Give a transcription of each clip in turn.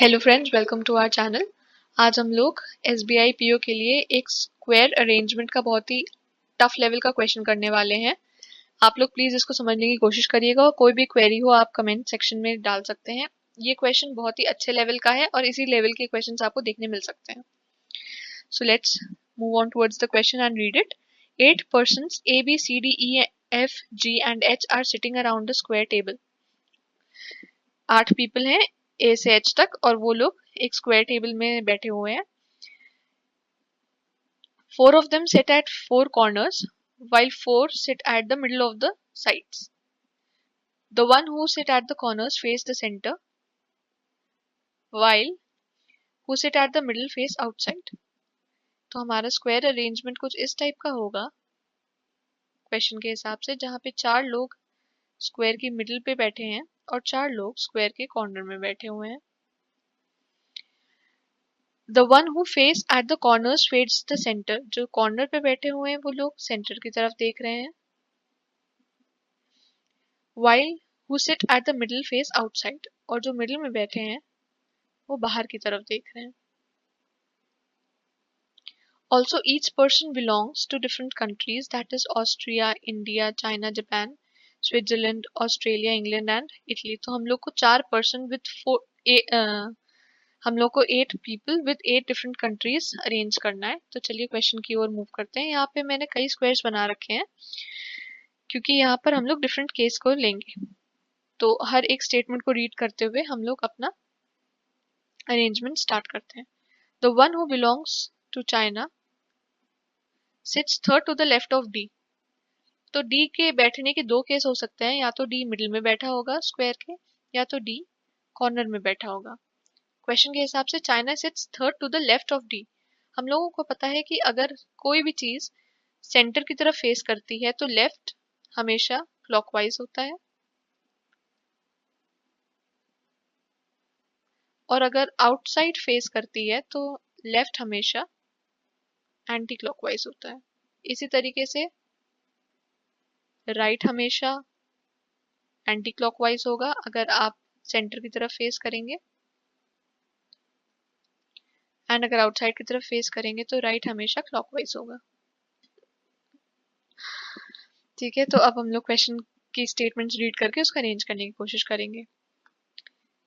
Hello friends, welcome to our channel. आज हम लोग एसबीआई पीओ के लिए एक स्क्वायर अरेंजमेंट का बहुत ही टफ लेवल का क्वेश्चन करने वाले हैं। आप लोग प्लीज इसको समझने की कोशिश करिएगा और कोई भी क्वेरी हो आप कमेंट सेक्शन में डाल सकते हैं। ये क्वेश्चन बहुत ही अच्छे लेवल का है और इसी लेवल के क्वेश्चंस आपको देखने मिल सकते हैं। So let's move on towards the question and read it. 8 persons A, B, C, D, E, F, G and H are sitting around the square table. 8 people हैं ए से एच तक और वो लोग एक स्क्वायर टेबल में बैठे हुए हैं। 4 of them sit at 4 corners while 4 sit at the middle of the sides. The one who sit at the corners face the center while who sit at the middle face outside. तो हमारा square arrangement कुछ इस type का होगा question के हिसाब से, जहाँ पे 4 लोग स्क्वायर की मिडिल पे बैठे हैं और 4 लोग स्क्वायर के कॉर्नर में बैठे हुए हैं। The one who face at the corners face the centre, जो कॉर्नर पे बैठे हुए हैं वो लोग सेंटर की तरफ देख रहे हैं। While who sit at the middle face outside, और जो मिडिल में बैठे हैं वो बाहर की तरफ देख रहे हैं। Also each person belongs to different countries, that is Austria, India, China, Japan, Switzerland, Australia, England and Italy. तो हम लोग को 4 पर्सन विद हम लोग को 8 people with 8 different countries arrange करना है। तो चलिए क्वेश्चन की ओर मूव करते हैं। यहाँ पे मैंने कई स्क्वायर्स बना रखे हैं क्योंकि यहाँ पर हम लोग डिफरेंट केस को लेंगे। तो हर एक स्टेटमेंट को रीड करते हुए हम लोग अपना अरेंजमेंट स्टार्ट करते हैं। The one who belongs to China sits third to the left of D. तो डी के बैठने के 2 केस हो सकते हैं, या तो डी मिडिल में बैठा होगा स्क्वायर के, या तो डी कॉर्नर में बैठा होगा। क्वेश्चन के हिसाब से China sits third to the left of D. हम लोगों को पता है कि अगर कोई भी चीज सेंटर की तरफ फेस करती है तो लेफ्ट हमेशा क्लॉकवाइज होता है, और अगर आउटसाइड फेस करती है तो लेफ्ट हमेशा एंटी क्लॉकवाइज होता है। इसी तरीके से राइट हमेशा एंटी क्लॉकवाइज होगा अगर आप सेंटर की तरफ फेस करेंगे, एंड अगर आउटसाइड की तरफ फेस करेंगे तो राइट हमेशा क्लॉकवाइज होगा। ठीक है, तो अब हम लोग क्वेश्चन की स्टेटमेंट्स रीड करके उसको अरेंज करने की कोशिश करेंगे।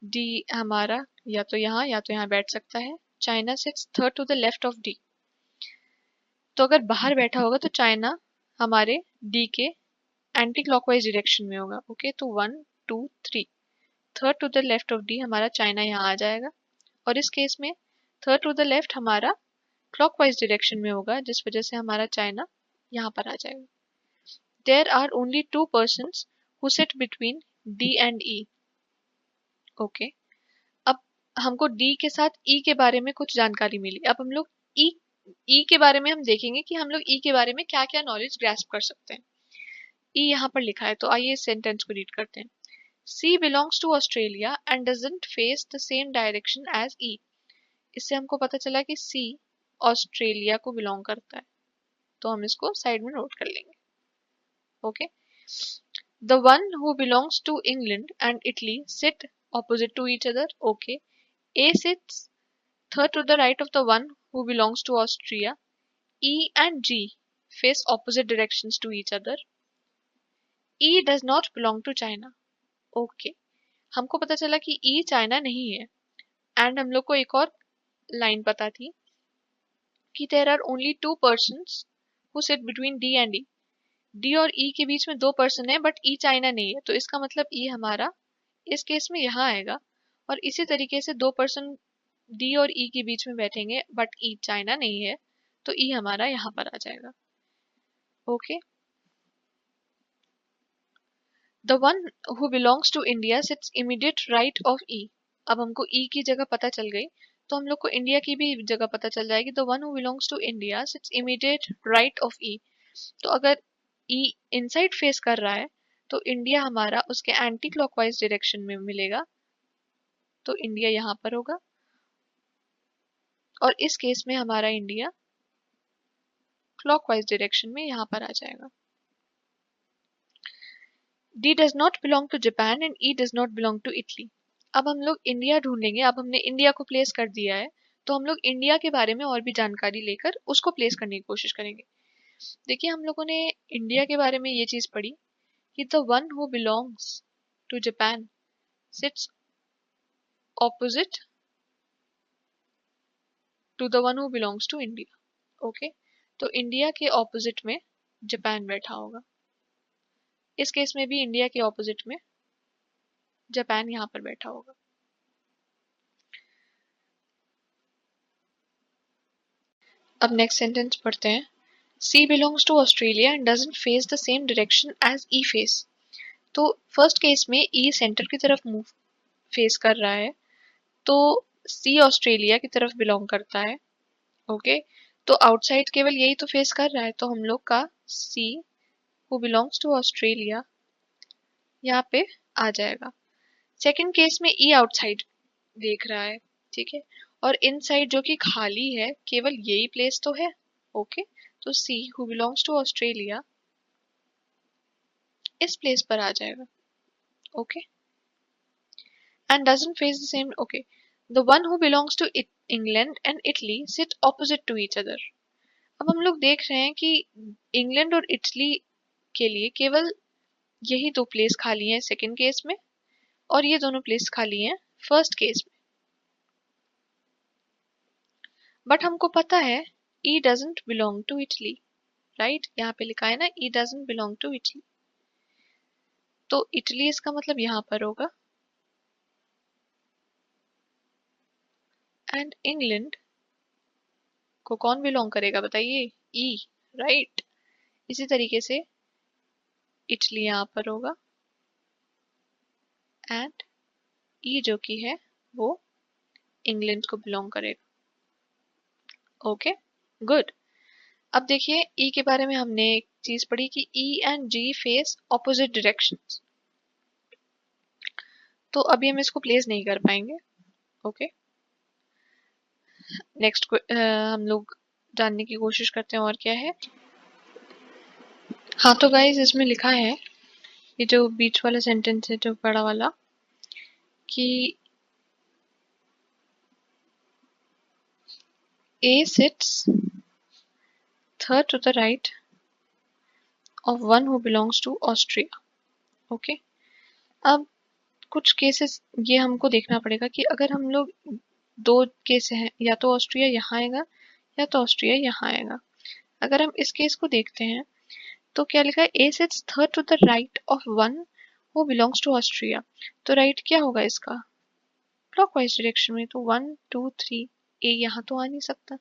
डी हमारा या तो यहाँ बैठ सकता है। China sits third to the left of D. तो अगर बाहर बैठा होगा तो चाइना हमारे डी के एंटी क्लॉकवाइज डायरेक्शन में होगा। ओके, तो 1 2 3 third to the left of D हमारा चाइना यहाँ आ जाएगा, और इस केस में थर्ड टू द लेफ्ट हमारा क्लॉकवाइज डायरेक्शन में होगा, जिस वजह से हमारा चाइना यहाँ पर आ जाएगा। There are only 2 persons who sit between D and E. Okay, अब हमको डी के साथ ई के बारे में कुछ जानकारी मिली। अब हम लोग ई के बारे में हम देखेंगे कि हम लोग ई के बारे में क्या क्या नॉलेज ग्रैस्प कर सकते हैं। ई यहाँ पर लिखा है, तो आइए इस सेंटेंस को रीड करते हैं। C belongs to Australia and doesn't face the same direction as E. इससे हमको पता चला कि सी ऑस्ट्रेलिया को बिलोंग करता है, तो हम इसको साइड में नोट कर लेंगे। Okay, the one who belongs to England and Italy sit opposite to each other. Okay, A sits third to the right of the one who belongs to Austria. E and G face opposite directions to each other. E does not belong to China. Okay, हमको पता चला कि E China नहीं है, and हम लोग को एक और लाइन पता थी कि there are only 2 persons who sit between D and E. D और E के बीच में 2 पर्सन है, बट E चाइना नहीं है, तो इसका मतलब E हमारा इस केस में यहाँ आएगा, और इसी तरीके से 2 पर्सन डी और ई के बीच में बैठेंगे, बट ई चाइना नहीं है, तो ई हमारा यहाँ पर आ जाएगा। Okay, the one who belongs to India sits immediate right of E. अब हमको ई की जगह पता चल गई, तो हम लोग को इंडिया की भी जगह पता चल जाएगी। The one who belongs to India sits immediate right of E. तो अगर ई इनसाइड फेस कर रहा है तो इंडिया हमारा उसके एंटी क्लॉकवाइज डायरेक्शन में मिलेगा, तो इंडिया यहाँ पर होगा, और इस केस में हमारा इंडिया क्लॉकवाइज डायरेक्शन में यहाँ पर आ जाएगा। D does not belong to Japan and E does not belong to Italy. अब हम लोग इंडिया ढूंढेंगे। अब हमने इंडिया को प्लेस कर दिया है, तो हम लोग इंडिया के बारे में और भी जानकारी लेकर उसको प्लेस करने की कोशिश करेंगे। देखिए, हम लोगों ने इंडिया के बारे में ये चीज पढ़ी कि the one who belongs to Japan sits opposite to the one who belongs to India. Okay, तो इंडिया के ऑपोजिट में जापान बैठा होगा। इस केस में भी इंडिया के ऑपोजिट में जापान यहाँ पर बैठा होगा। अब नेक्स्ट सेंटेंस पढ़ते हैं। C belongs to Australia and doesn't face the same direction as E face. तो फर्स्ट केस में ई सेंटर की तरफ मूव फेस कर रहा है, तो सी ऑस्ट्रेलिया की तरफ बिलोंग करता है। ओके, तो आउटसाइड केवल यही तो फेस कर रहा है, तो हम लोग का C who belongs to Australia यहाँ पे आ जाएगा। सेकंड केस में ई आउटसाइड देख रहा है, ठीक है, और इनसाइड जो कि खाली है, केवल यही प्लेस तो है। ओके, तो C who belongs to Australia इस प्लेस पर आ जाएगा। Okay, and doesn't face the same. Okay, the one who belongs to England and Italy sit opposite to each other. अब हम लोग देख रहे हैं कि इंग्लैंड और इटली के लिए केवल यही दो प्लेस खाली हैं सेकंड केस में, और ये दोनों प्लेस खाली हैं फर्स्ट केस में। बट हमको पता है E doesn't belong to Italy, right, यहाँ पे लिखा है ना E doesn't belong to Italy, तो इटली इसका मतलब यहाँ पर होगा, एंड इंग्लैंड को कौन बिलोंग करेगा बताइए, ई, राइट। इसी तरीके से इटली यहाँ पर होगा, एंड ई जो कि है वो इंग्लैंड को बिलोंग करेगा। Okay, good. अब देखिए ई के बारे में हमने एक चीज पढ़ी कि E and G face opposite directions, तो अभी हम इसको प्लेस नहीं कर पाएंगे। ओके, नेक्स्ट हम लोग जानने की कोशिश करते हैं और क्या है। हाँ, तो गाइस इसमें लिखा है, ये जो बीच वाला सेंटेंस है जो बड़ा वाला, कि A sits third to the right of one who belongs to Austria। Okay, अब कुछ केसेस ये हमको देखना पड़ेगा कि अगर हम लोग दो केस हैं, या तो ऑस्ट्रिया यहाँ आएगा या तो ऑस्ट्रिया यहाँ आएगा। अगर हम इस केस को देखते हैं तो क्या लिखा है, A sits third to the right of one who belongs to Austria. तो राइट क्या होगा इसका, क्लॉकवाइज डायरेक्शन में, तो 1 2 3 ए यहाँ तो आ नहीं सकता,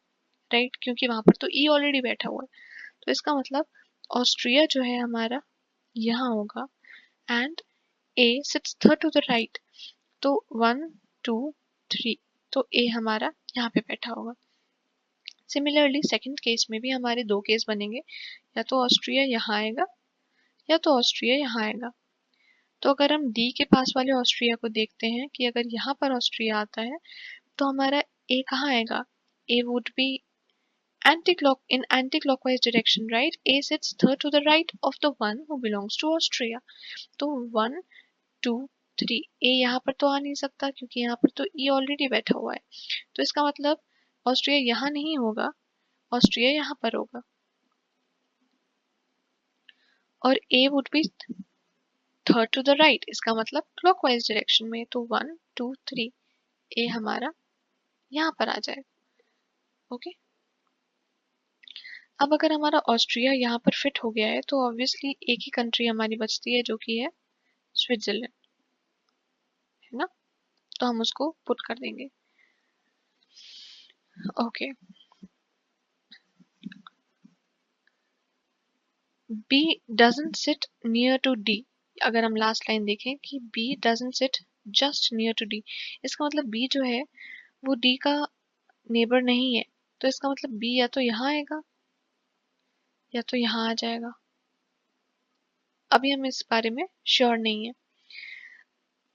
राइट, क्योंकि वहां पर तो ई ऑलरेडी बैठा हुआ है। तो इसका मतलब ऑस्ट्रिया जो है हमारा यहाँ होगा, and A sits third to the right, तो 1 2 3, तो ए हमारा यहाँ पे बैठा होगा। सिमिलरली सेकंड केस में भी हमारे दो केस बनेंगे, या तो ऑस्ट्रिया यहाँ आएगा या तो ऑस्ट्रिया यहाँ आएगा। तो अगर हम डी के पास वाले ऑस्ट्रिया को देखते हैं कि अगर यहाँ पर ऑस्ट्रिया आता है तो हमारा ए कहाँ आएगा, A would be anti-clockwise direction, right? A sits third to the right of the one who belongs to Austria। तो 1 2 3, ए यहाँ पर तो आ नहीं सकता क्योंकि यहाँ पर तो ई ऑलरेडी बैठा हुआ है। तो इसका मतलब ऑस्ट्रिया यहाँ नहीं होगा, ऑस्ट्रिया यहाँ पर होगा, और A would be third to the right, इसका मतलब क्लॉकवाइज डायरेक्शन में, तो 1 2 3, ए हमारा यहाँ पर आ जाएगा। ओके, अब अगर हमारा ऑस्ट्रिया यहाँ पर फिट हो गया है तो ऑब्वियसली एक ही कंट्री हमारी बचती है जो कि है स्विट्जरलैंड, है ना, तो हम उसको पुट कर देंगे। Okay, B doesn't sit near to D। अगर हम लास्ट लाइन देखें कि B doesn't sit just near to D, इसका मतलब B जो है वो D का नेबर नहीं है, तो इसका मतलब B या तो यहाँ आएगा या तो यहाँ आ जाएगा। अभी हम इस बारे में श्योर नहीं है।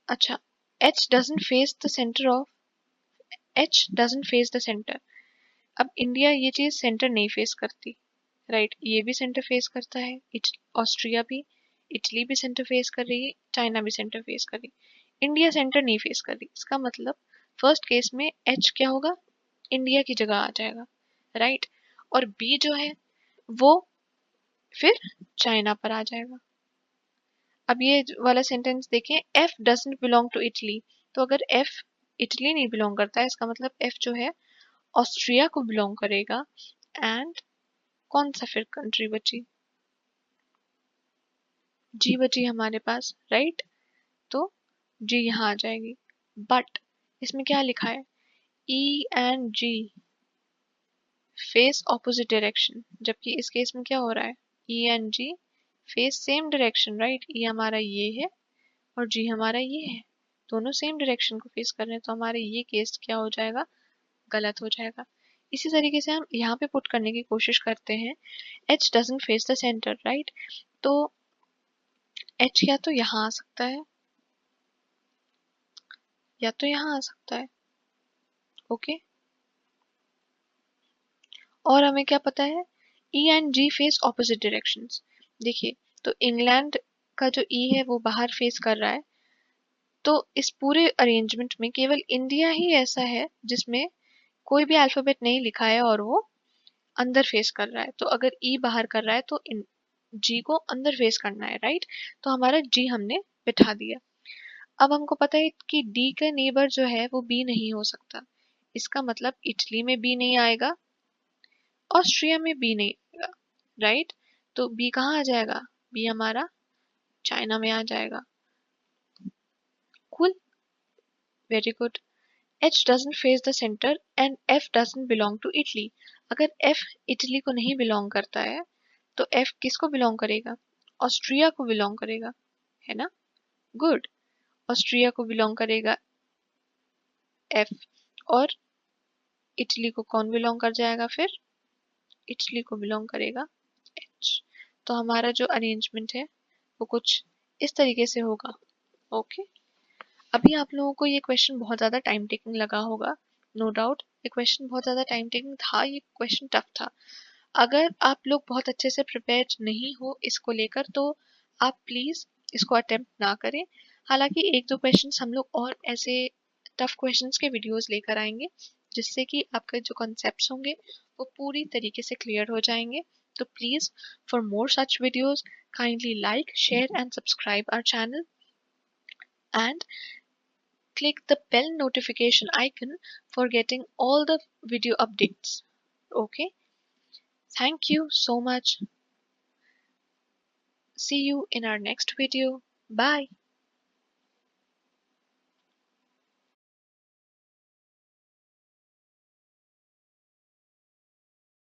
अच्छा, H doesn't face the center of H doesn't face the center। अब इंडिया ये चीज सेंटर नहीं फेस करती, राइट, ये भी सेंटर फेस करता है, ऑस्ट्रिया भी, इटली भी सेंटर फेस कर रही है, चाइना भी सेंटर फेस कर रही है। इंडिया सेंटर नहीं फेस कर रही, इसका मतलब फर्स्ट केस में एच क्या होगा, इंडिया की जगह आ जाएगा, राइट। और बी जो है वो फिर चाइना पर आ जाएगा। अब ये वाला सेंटेंस देखें, F doesn't belong to Italy, तो अगर एफ इटली नहीं बिलोंग करता है इसका मतलब एफ जो है ऑस्ट्रिया को बिलोंग करेगा। एंड कौन सा फिर कंट्री बची, जी बची हमारे पास, राइट। तो जी यहाँ आ जाएगी। बट इसमें क्या लिखा है, E and G face opposite direction, जबकि इस केस में क्या हो रहा है, E and G face same direction, right. E हमारा ये है और जी हमारा ये है, दोनों सेम डायरेक्शन को फेस कर रहे हैं, तो हमारे ये केस क्या हो जाएगा, गलत हो जाएगा। इसी तरीके से हम यहाँ पे पुट करने की कोशिश करते हैं, H doesn't face the centre, right. तो एच या तो यहाँ आ सकता है या तो यहाँ आ सकता है, ओके। और हमें क्या पता है, E and G face opposite directions. देखिए, तो इंग्लैंड का जो ई है वो बाहर फेस कर रहा है, तो इस पूरे अरेंजमेंट में केवल इंडिया ही ऐसा है जिसमें कोई भी अल्फाबेट नहीं लिखा है और वो अंदर फेस कर रहा है। तो अगर ई बाहर कर रहा है तो जी को अंदर फेस करना है, राइट। तो हमारा जी हमने बिठा दिया। अब हमको पता है कि डी का नेबर जो है वो बी नहीं हो सकता, इसका मतलब इटली में बी नहीं आएगा, ऑस्ट्रिया में बी नहीं आएगा, राइट। तो बी कहाँ आ जाएगा, बी हमारा चाइना में आ जाएगा। Cool, very good. H doesn't face the center and F doesn't belong to Italy. अगर F इटली को नहीं बिलोंग करता है तो F किसको बिलोंग करेगा, ऑस्ट्रिया को बिलोंग करेगा, है ना। गुड, ऑस्ट्रिया को बिलोंग करेगा F, और इटली को कौन बिलोंग कर जाएगा फिर, इटली को बिलोंग करेगा H। तो हमारा जो अरेंजमेंट है वो कुछ इस तरीके से होगा, ओके। अभी आप लोगों को ये क्वेश्चन बहुत ज़्यादा टाइम टेकिंग लगा होगा, नो डाउट ये क्वेश्चन बहुत ज़्यादा टाइम टेकिंग था, ये क्वेश्चन टफ था। अगर आप लोग बहुत अच्छे से प्रिपेयर नहीं हो इसको लेकर तो आप प्लीज़ इसको अटेम्प्ट ना करें। हालांकि एक दो क्वेश्चंस हम लोग और ऐसे टफ क्वेश्चंस के वीडियोस लेकर आएंगे जिससे कि आपके जो कॉन्सेप्ट्स होंगे वो पूरी तरीके से क्लियर हो जाएंगे। तो please for more such videos kindly like share and subscribe our channel and click the bell notification icon for getting all the video updates. Okay, thank you so much. See you in our next video. Bye.